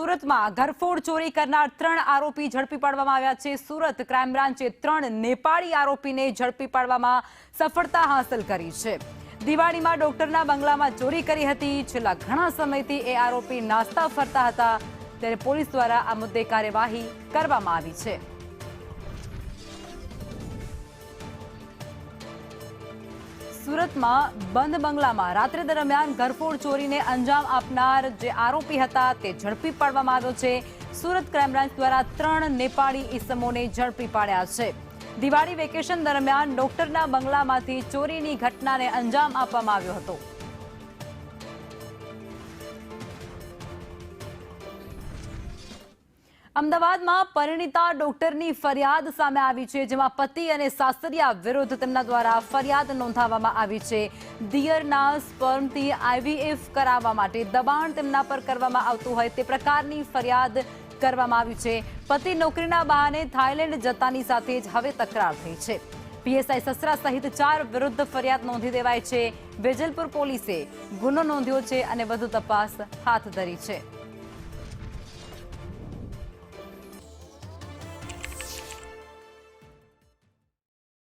સુરતમાં ઘરફોડ ચોરી કરનાર 3 આરોપી ઝડપી પાડવામાં આવ્યા છે। સુરત ક્રાઇમ બ્રાન્ચે 3 નેપાળી આરોપીને ઝડપી પાડવામાં સફળતા હાંસલ કરી છે। દિવાળીમાં ડોક્ટરના બંગલામાં ચોરી કરી હતી। છેલ્લા ઘણા સમયથી એ આરોપી નાસ્તા ફરતા હતા, ત્યારે પોલીસ દ્વારા આ મુદ્દે કાર્યવાહી કરવામાં આવી છે। સુરતમાં બંધ બંગલામાં રાત્રિ દરમિયાન ઘરફોડ ચોરીને અંજામ આપનાર જે આરોપી હતા તે ઝડપી પાડવામાં આવ્યો છે। સુરત ક્રાઇમ બ્રાન્ચ દ્વારા 3 નેપાળી ઇસમોને ઝડપી પાડ્યા છે। દિવાળી વેકેશન દરમિયાન ડોક્ટરના બંગલામાંથી ચોરીની ઘટનાને અંજામ આપવામાં આવ્યો હતો। અમદાવાદમાં પરિણીતા ડોક્ટરની ફરિયાદ સામે આવી છે, જેમાં પતિ અને સાસરિયા વિરુદ્ધ તેમના દ્વારા ફરિયાદ નોંધાવવામાં આવી છે। દિયરના સ્પર્મથી IVF કરાવવા માટે દબાણ તેમના પર કરવામાં આવતું હોય તે પ્રકારની ફરિયાદ કરવામાં આવી છે। પતિ નોકરીના બહાને થાઇલેન્ડ જતાની સાથે જ હવે તકરાર થઈ છે। PSI સસરા સહિત 4 વિરુદ્ધ ફરિયાદ નોંધી દેવાઈ છે। વેજલપુર પોલીસે ગુનો નોંધ્યો છે અને વધુ તપાસ હાથ ધરી છે।